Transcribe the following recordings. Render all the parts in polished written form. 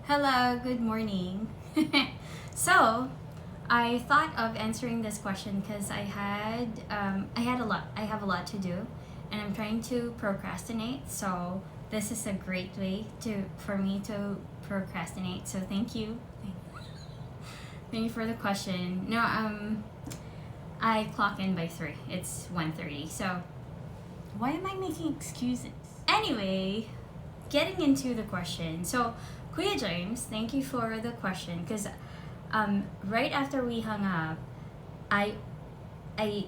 Hello, good morning. So, I thought of answering this question because I have a lot to do, and I'm trying to procrastinate. So this is a great way for me to procrastinate. So thank you, thank you for the question. No, I clock in by 3. It's 1:30. So why am I making excuses? Anyway, getting into the question. So, Kuya James, thank you for the question because right after we hung up, I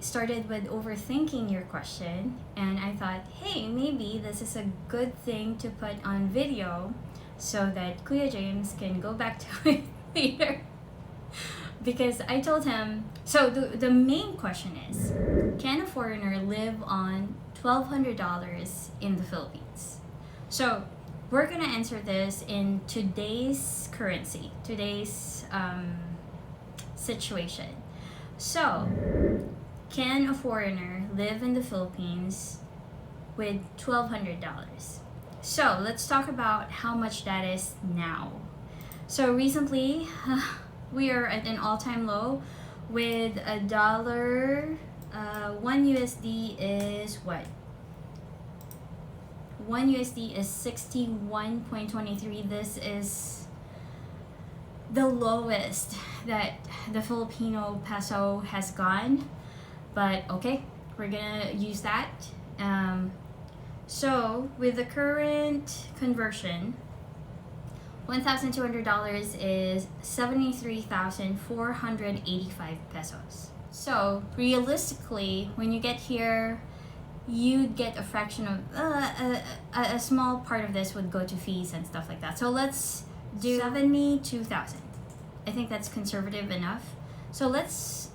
started with overthinking your question, and I thought, hey, maybe this is a good thing to put on video so that Kuya James can go back to it later. Because I told him, so the main question is, can a foreigner live on $1,200 in the Philippines? So we're gonna answer this in today's currency, today's situation. So, can a foreigner live in the Philippines with $1,200? So let's talk about how much that is now. So recently, we are at an all-time low with a dollar. 1 USD is what? 1 USD is 61.23. This is the lowest that the Filipino peso has gone. But okay, we're gonna use that. So with the current conversion, $1,200 is 73,485 pesos. So realistically, when you get here, you'd get a fraction of a small part of this would go to fees and stuff like that. So let's do 72,000. I think that's conservative enough. So let's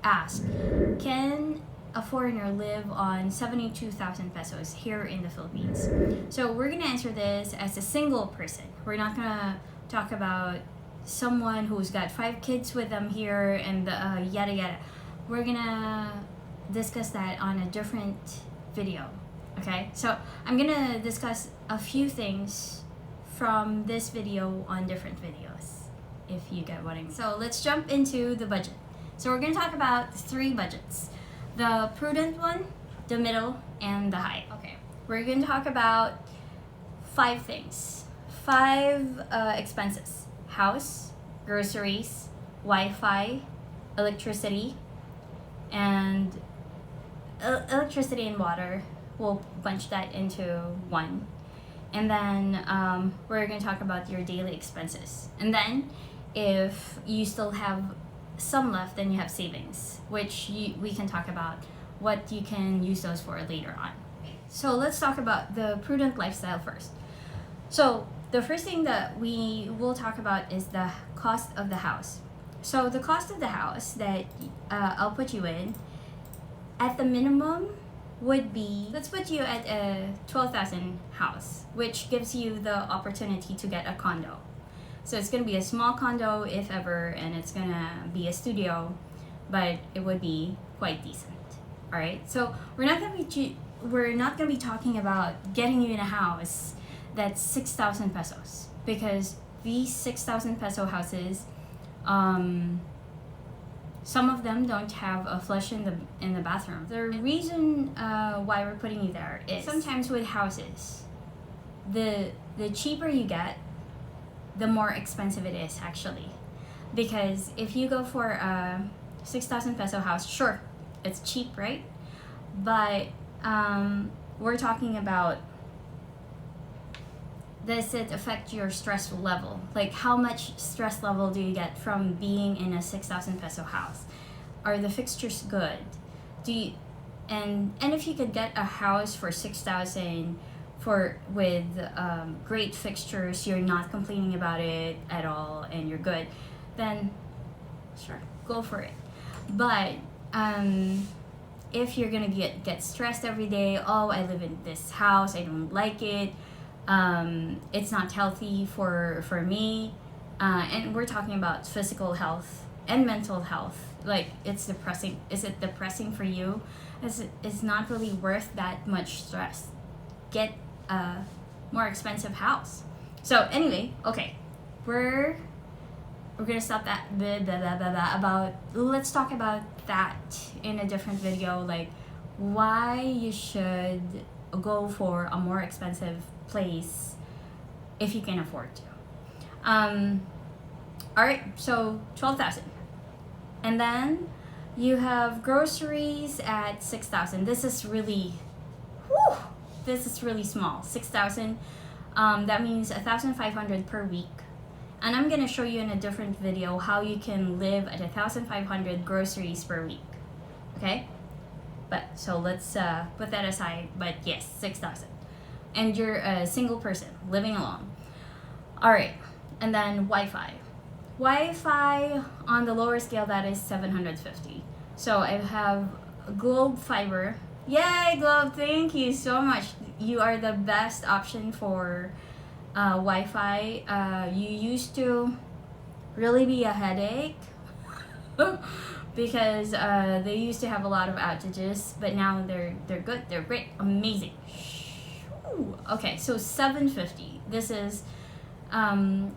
ask, can a foreigner live on 72,000 pesos here in the Philippines? So we're gonna answer this as a single person. We're not gonna talk about someone who's got 5 kids with them here and yada yada. We're gonna discuss that on a different video. Okay, so I'm gonna discuss a few things from this video on different videos, if you get what I mean. So let's jump into the budget. So we're gonna talk about 3 budgets: the prudent one, the middle, and the high. Okay, we're gonna talk about 5 things, 5 expenses: house, groceries, Wi-Fi, electricity, and electricity and water. We'll bunch that into one. And then we're going to talk about your daily expenses. And then if you still have some left, then you have savings, which we can talk about what you can use those for later on. So let's talk about the prudent lifestyle first. So the first thing that we will talk about is the cost of the house. So the cost of the house that I'll put you in, at the minimum, would be, let's put you at a 12,000 house, which gives you the opportunity to get a condo. So it's gonna be a small condo if ever, and it's gonna be a studio, but it would be quite decent. All right. So we're not gonna be talking about getting you in a house that's 6,000 pesos, because these 6,000 peso houses, some of them don't have a flush in the bathroom. The reason why we're putting you there is sometimes with houses, the cheaper you get, the more expensive it is actually. Because if you go for a 6,000 peso house, sure, it's cheap, right? But we're talking about, does it affect your stress level? Like, how much stress level do you get from being in a 6,000 peso house? Are the fixtures good? And if you could get a house for 6,000 with great fixtures, you're not complaining about it at all, and you're good, then sure, go for it. But if you're gonna get stressed every day, oh, I live in this house, I don't like it, it's not healthy for me, and we're talking about physical health and mental health. Like, it's depressing. Is it depressing for you? It's not really worth that much stress. Get a more expensive house. So anyway, okay, we're gonna stop that about, let's talk about that in a different video, like why you should go for a more expensive place if you can afford to. All right, so 12,000, and then you have groceries at 6,000. This is really, whew, this is really small. 6,000. That means 1,500 per week. And I'm gonna show you in a different video how you can live at 1,500 groceries per week. Okay? But so let's put that aside. But yes, 6,000. And you're a single person living alone. All right, and then Wi-Fi. Wi-Fi on the lower scale, that is 750. So I have Globe Fiber. Yay, Globe! Thank you so much. You are the best option for Wi-Fi. You used to really be a headache because they used to have a lot of outages, but now they're good. They're great, amazing. Okay, so 750. This is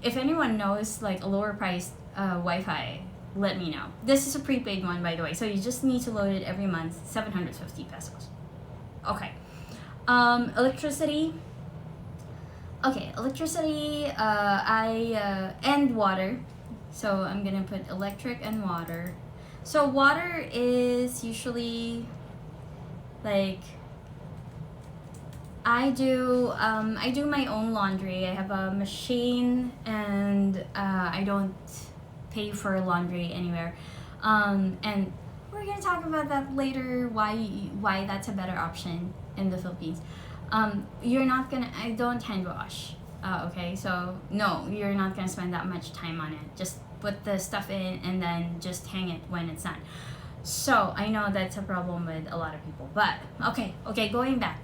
if anyone knows like a lower priced Wi-Fi, let me know. This is a prepaid one, by the way, so you just need to load it every month. 750 pesos. Okay. Electricity. Okay, electricity. And water. So I'm gonna put electric and water. So water is usually like, I do my own laundry. I have a machine, and I don't pay for laundry anywhere. And we're gonna talk about that later. Why that's a better option in the Philippines. You're not gonna. I don't hand wash. Okay, so no, you're not gonna spend that much time on it. Just put the stuff in and then just hang it when it's done. So I know that's a problem with a lot of people, but okay, going back.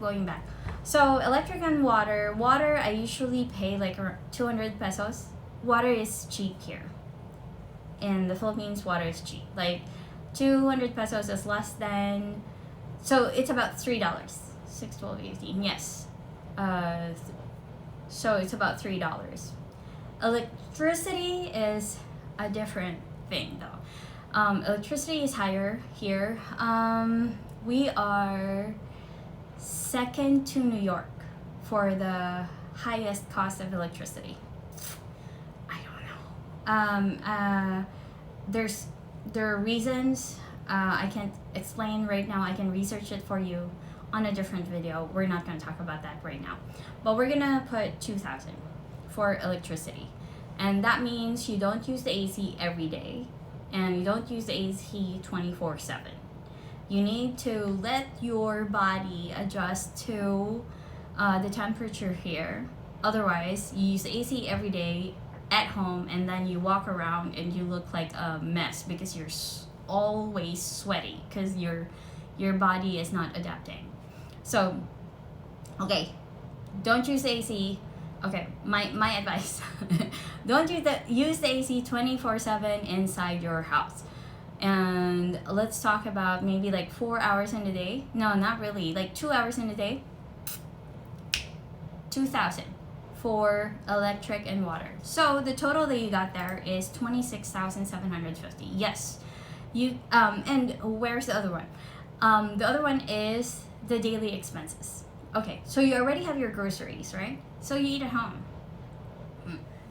So electric and water. Water, I usually pay like 200 pesos. Water is cheap here. In the Philippines, water is cheap. Like 200 pesos is less than, so it's about $3. 6, 12, 18, yes. So it's about $3. Electricity is a different thing though. Electricity is higher here. We are second to New York for the highest cost of electricity. I don't know. There are reasons I can't explain right now. I can research it for you on a different video. We're not going to talk about that right now, but we're gonna put 2,000 for electricity, and that means you don't use the AC every day, and you don't use the AC 24/7. You need to let your body adjust to the temperature here. Otherwise, you use the AC every day at home, and then you walk around and you look like a mess because you're always sweaty because your body is not adapting. So, okay, don't use the AC. Okay, my advice: don't use the AC 24/7 inside your house. And let's talk about maybe like 4 hours in a day. No, not really. Like 2 hours in a day. 2,000 for electric and water. So the total that you got there is 26,750. Yes, you. And where's the other one? The other one is the daily expenses. Okay, so you already have your groceries, right? So you eat at home.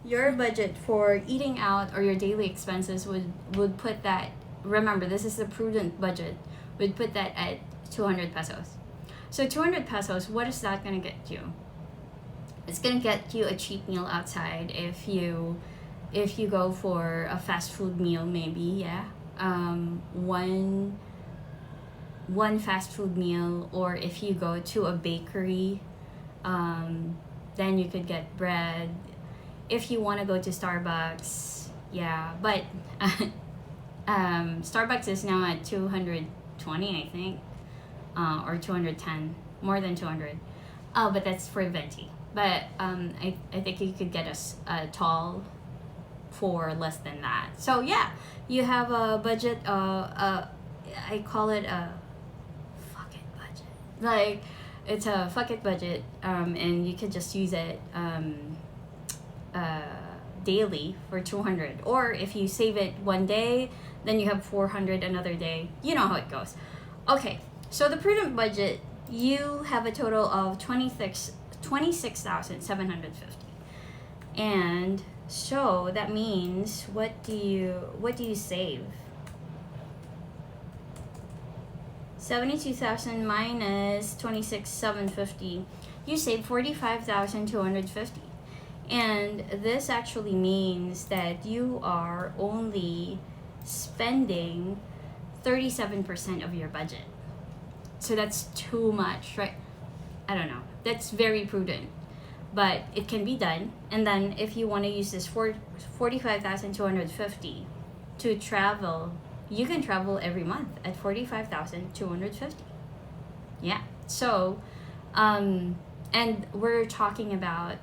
Your budget for eating out or your daily expenses would put that. Remember, this is a prudent budget. Would put that at 200 pesos. So 200 pesos, what is that gonna get you? It's gonna get you a cheap meal outside if you go for a fast food meal, maybe, yeah. One fast food meal, or if you go to a bakery, then you could get bread. If you want to go to Starbucks, yeah, but Starbucks is now at 220, I think, or 210, more than 200. Oh, but that's for venti. But I think you could get a tall for less than that. So yeah, you have a budget. I call it a fuck it budget. Like, it's a fuck it budget, and you can just use it daily for 200. Or if you save it one day, then you have 400 another day. You know how it goes. Okay, so the prudent budget, you have a total of 26,750. And so that means what do you save? 72,000 minus 26,750, you save 45,250. And this actually means that you are only spending 37% of your budget. So that's too much, right? I don't know. That's very prudent, but it can be done. And then if you want to use this 45,250 to travel, you can travel every month at 45,250. Yeah. So, and we're talking about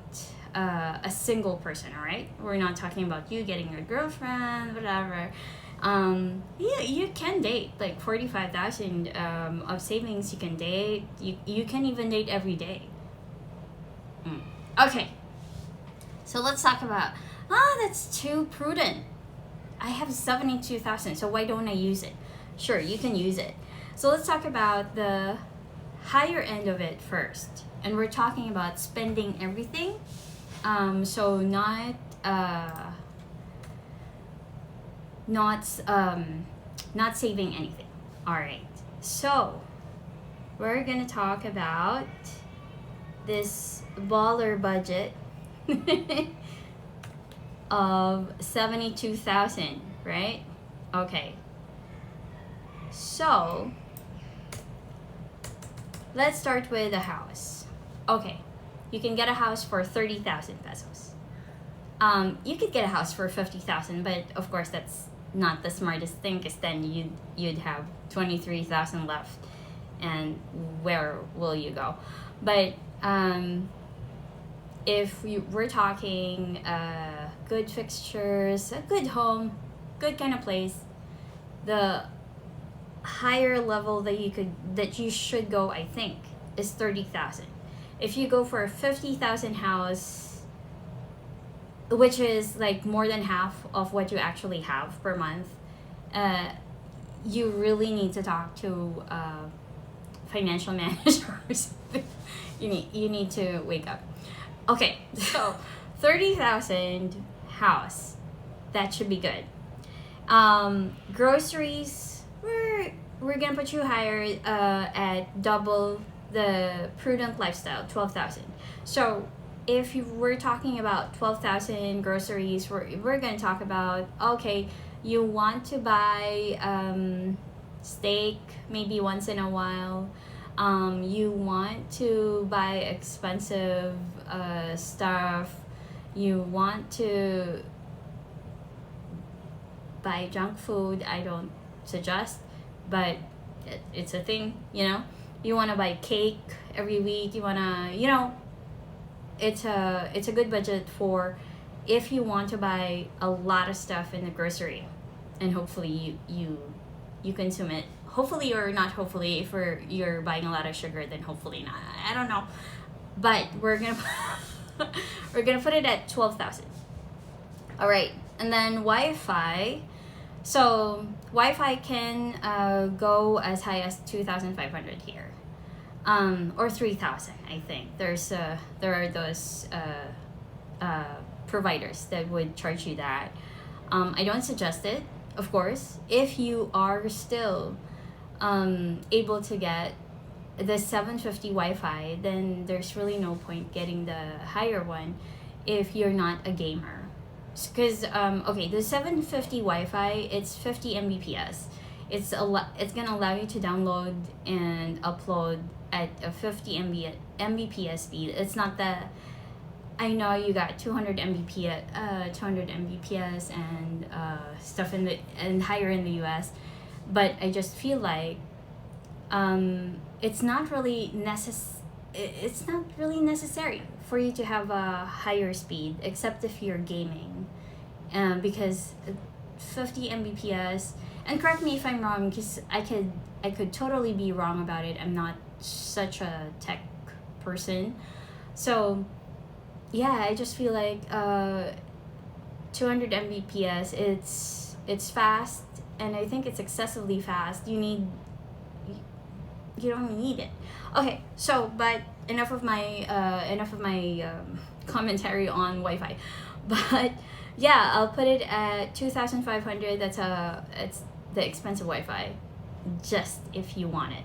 a single person, all right? We're not talking about you getting your girlfriend, whatever. Yeah, you can date like 45,000 of savings. You can date. You can even date every day. Okay. So let's talk about. That's too prudent. I have 72,000, so why don't I use it? Sure, you can use it. So let's talk about the higher end of it first. And we're talking about spending everything. So not saving anything. All right. So we're gonna talk about this baller budget of 72,000, right? Okay. So let's start with a house. Okay. You can get a house for 30,000 pesos. You could get a house for 50,000, but of course that's not the smartest thing, because then you'd have 23,000 left, and where will you go? But if we're talking good fixtures, a good home, good kind of place, the higher level that you should go, I think, is 30,000. If you go for a 50,000 house, which is like more than half of what you actually have per month, you really need to talk to a financial manager or something. You need to wake up. Okay, so 30,000 house, that should be good. Groceries, we're gonna put you higher at double the prudent lifestyle, 12,000. So if you were talking about 12,000 groceries, we're gonna talk about, okay, you want to buy steak maybe once in a while. You want to buy expensive stuff. You want to buy junk food. I don't suggest, but it's a thing, you know. You want to buy cake every week. You want to, it's a good budget for if you want to buy a lot of stuff in the grocery, and hopefully you consume it. Hopefully, or not hopefully, if you're buying a lot of sugar, then hopefully not. I don't know, but we're gonna put it at 12,000. All right, and then Wi-Fi. So Wi-Fi can go as high as 2,500 here, or 3,000. I think there are those providers that would charge you that. I don't suggest it, of course. If you are still able to get the 750 Wi-Fi, then there's really no point getting the higher one if you're not a gamer. Because the 750 Wi-Fi, it's 50 Mbps. It's gonna allow you to download and upload at a 50 Mbps speed. It's not I know you got 200 Mbps and stuff and higher in the US, but I just feel like it's not really necessary for you to have a higher speed, except if you're gaming, because 50 Mbps. And correct me if I'm wrong, because I could totally be wrong about it. I'm not such a tech person, so yeah, I just feel like 200 Mbps. It's fast, and I think it's excessively fast. You don't need it. Okay, so but enough of my commentary on Wi-Fi. But yeah, I'll put it at 2,500. It's the expensive Wi-Fi, just if you want it.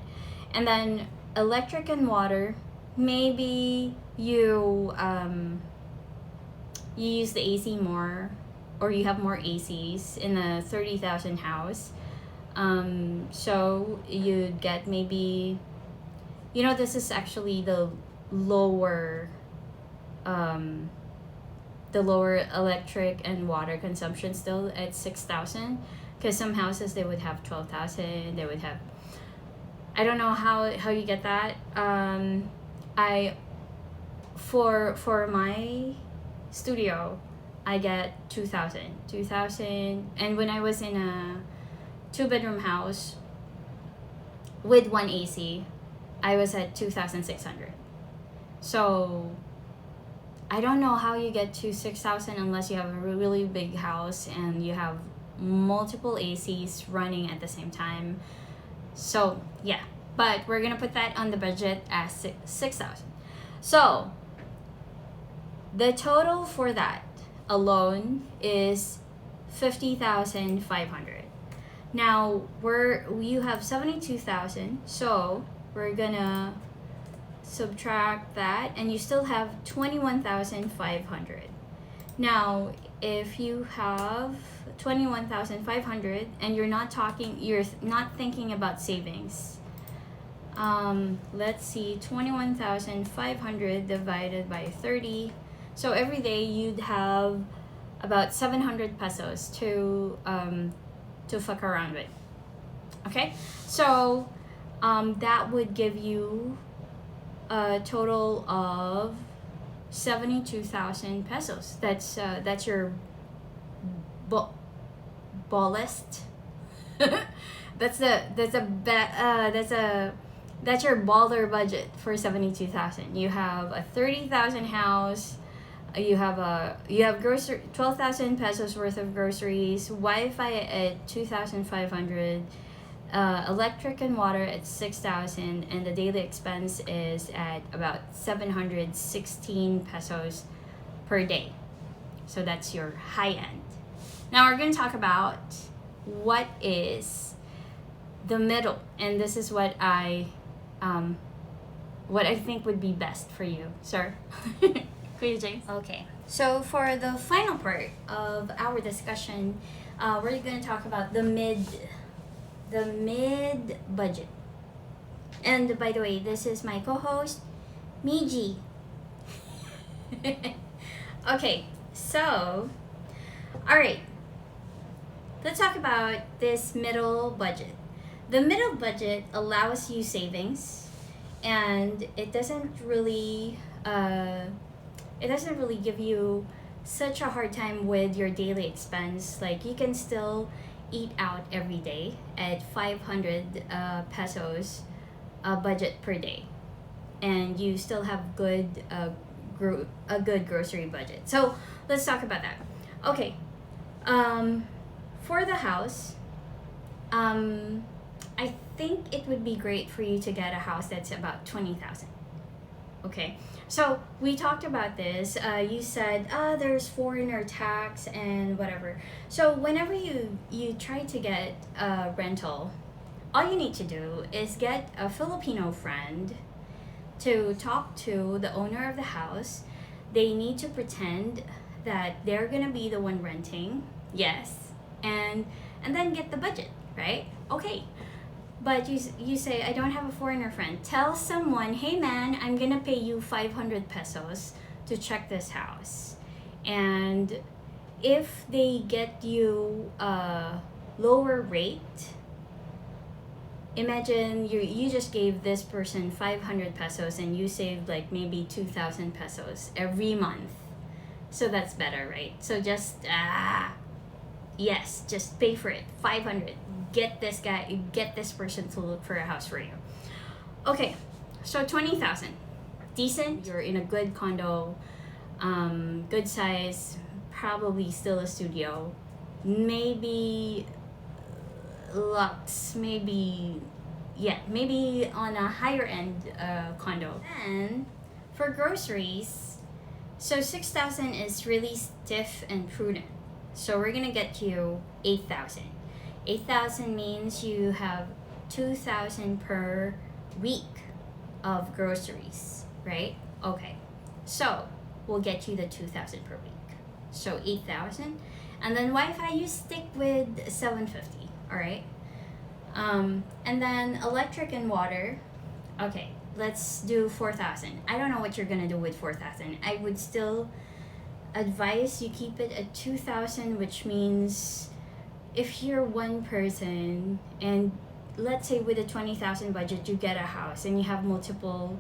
And then electric and water, maybe you use the AC more, or you have more ACs in a 30,000 house. So you'd get maybe, this is actually the lower electric and water consumption still at 6,000, because some houses they would have 12,000. They would have, I don't know how you get that. For my studio, I get 2,000, and when I was in a 2-bedroom house with one AC, I was at 2,600. So I don't know how you get to 6,000 unless you have a really big house and you have multiple ACs running at the same time. So yeah, but we're gonna put that on the budget as 6,000. So the total for that alone is 50,500. Now you have 72,000, so we're gonna subtract that, and you still have 21,500. Now if you have 21,500 and you're not thinking about savings, let's see, 21,500 divided by 30. So every day you'd have about 700 pesos to fuck around with. Okay, so that would give you a total of 72,000 pesos. That's your ballast. that's your baller budget for 72,000. You have a 30,000 house. You have 12,000 pesos worth of groceries, Wi-Fi at 2,500, electric and water at 6,000, and the daily expense is at about 716 pesos per day. So that's your high end. Now we're going to talk about what is the middle, and this is what I think would be best for you, sir. Kuya James. Okay, so for the final part of our discussion, we're going to talk about the mid budget. And by the way, this is my co-host, Miji. Okay, so all right, let's talk about this middle budget. The middle budget allows you savings, and it doesn't really give you such a hard time with your daily expense. Like, you can still eat out every day at 500 pesos budget per day, and you still have a good grocery budget. So let's talk about that. Okay, for the house, I think it would be great for you to get a house that's about 20,000. Okay, so we talked about this. You said there's foreigner tax and whatever. So whenever you try to get a rental, all you need to do is get a Filipino friend to talk to the owner of the house. They need to pretend that they're gonna be the one renting, yes, and then get the budget, right? Okay. But you say, I don't have a foreigner friend. Tell someone, hey man, I'm gonna pay you 500 pesos to check this house. And if they get you a lower rate, imagine you just gave this person 500 pesos and you saved like maybe 2,000 pesos every month. So that's better, right? So just pay for it, 500. Get this person to look for a house for you. Okay, so 20,000, decent. You're in a good condo, good size, probably still a studio, maybe Lux, maybe, yeah, maybe on a higher end condo. And for groceries, so 6,000 is really stiff and prudent. So we're gonna get you 8,000. 8,000 means you have 2,000 per week of groceries, right? Okay, so we'll get you the 2,000 per week. So 8,000, and then Wi-Fi you stick with 750. All right. And then electric and water. Okay, let's do 4,000. I don't know what you're gonna do with 4,000. I would still advise you keep it at 2,000, which means if you're one person and let's say with a 20,000 budget you get a house and you have multiple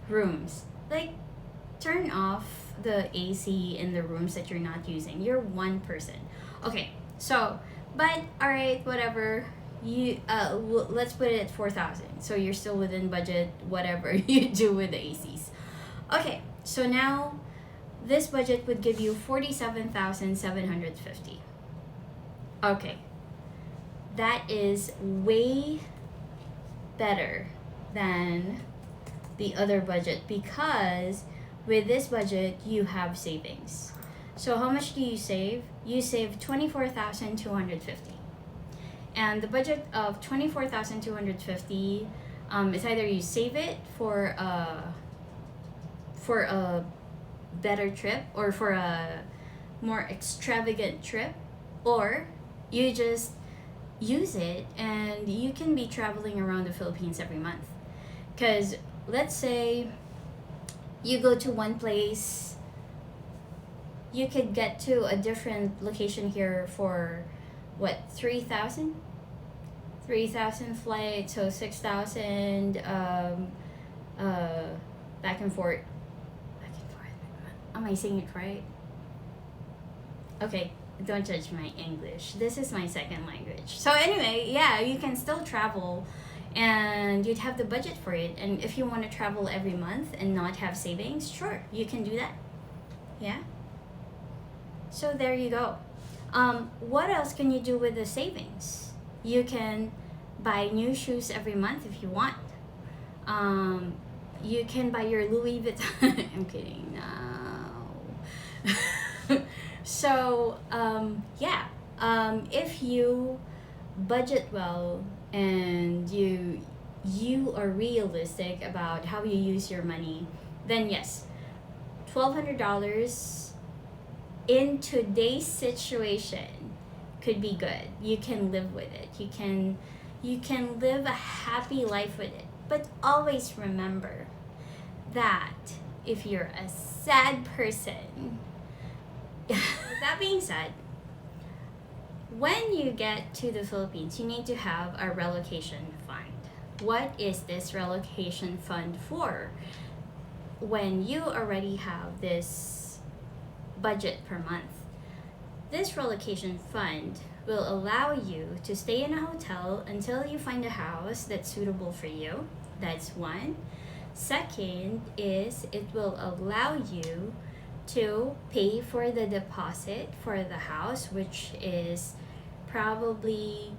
rooms, like turn off the AC in the rooms that you're not using. You're one person. Okay, so but all right, whatever. You let's put it at 4,000. So you're still within budget, whatever you do with the ACs. Okay, so now this budget would give you 47,750. Okay, that is way better than the other budget because with this budget you have savings. So how much do you save? You save 24,250. And the budget of 24,250 is either you save it for a better trip or for a more extravagant trip, or you just use it and you can be traveling around the Philippines every month. Because let's say you go to one place, you could get to a different location here for what, 3,000 flight, so 6,000 back and forth. Am I saying it right? Okay, don't judge my English. This is my second language. So anyway, yeah, you can still travel and you'd have the budget for it. And if you want to travel every month and not have savings, sure, you can do that. Yeah? So there you go. What else can you do with the savings? You can buy new shoes every month if you want. You can buy your Louis Vuitton. I'm kidding. No. So yeah, if you budget well and you are realistic about how you use your money, then yes, $1,200 in today's situation could be good. You can live with it. You can live a happy life with it. But always remember that if you're a sad person, with that being said, when you get to the Philippines, you need to have a relocation fund. What is this relocation fund for? When you already have this budget per month, this relocation fund will allow you to stay in a hotel until you find a house that's suitable for you. That's one. Second is it will allow you to pay for the deposit for the house, which is probably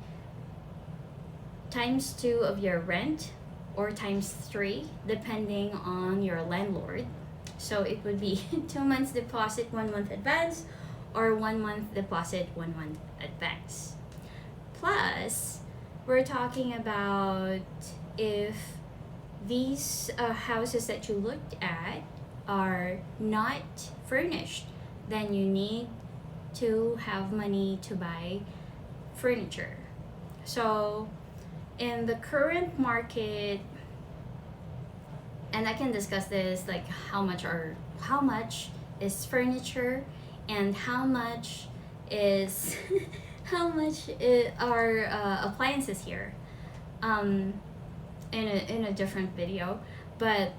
times 2 of your rent or times 3 depending on your landlord. So it would be 2 months deposit, 1 month advance, or 1 month deposit, 1 month advance. Plus, we're talking about if these houses that you looked at are not furnished, then you need to have money to buy furniture. So in the current market, and I can discuss this, like how much is furniture and how much is are appliances here in a different video, but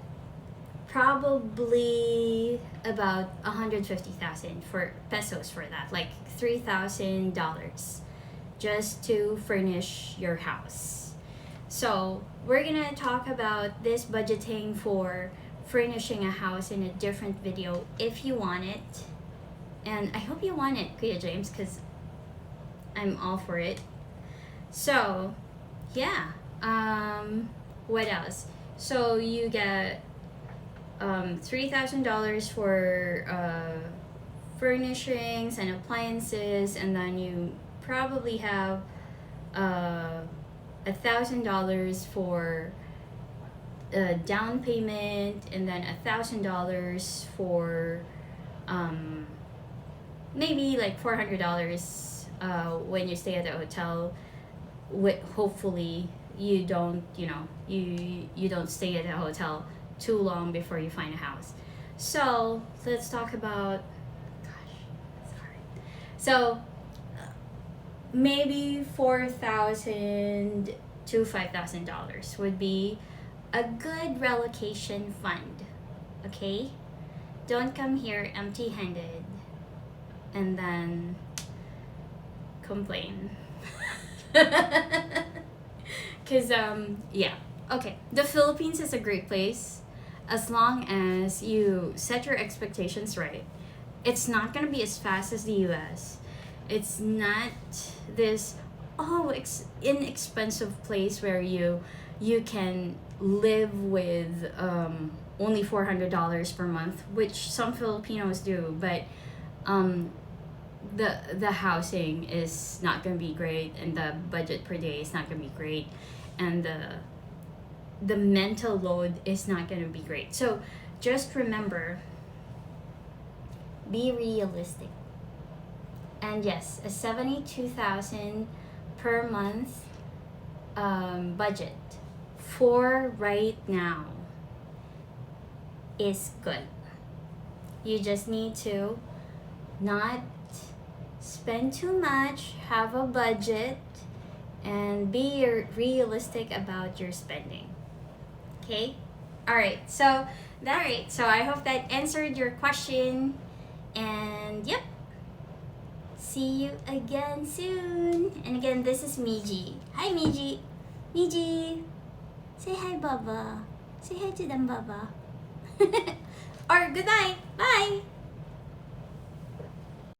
probably about 150,000 for pesos for that, like $3,000 just to furnish your house. So we're gonna talk about this budgeting for furnishing a house in a different video if you want it. And I hope you want it, Kuya James, because I'm all for it. So, yeah. What else? So you get $3,000 for furnishings and appliances, and then you probably have $1,000 for down payment, and then $1,000 for maybe like $400 when you stay at the hotel. Hopefully you don't you don't stay at a hotel too long before you find a house. So let's talk about, so maybe $4,000 to $5,000 would be a good relocation fund. Okay, don't come here empty-handed and then complain. Because yeah, okay, the Philippines is a great place as long as you set your expectations right. It's not gonna be as fast as the US. It's not this inexpensive place where you can live with only $400 per month, which some Filipinos do, but the housing is not gonna be great, and the budget per day is not gonna be great, and the mental load is not gonna be great. So just remember, be realistic. And yes, a 72,000 per month budget for right now is good. You just need to not spend too much, have a budget, and be realistic about your spending. Okay? Alright, so I hope that answered your question. And yep, see you again soon. And again, this is Miji. Hi, Miji. Miji, say hi, Baba. Say hi to them, Baba. Or goodbye. Bye.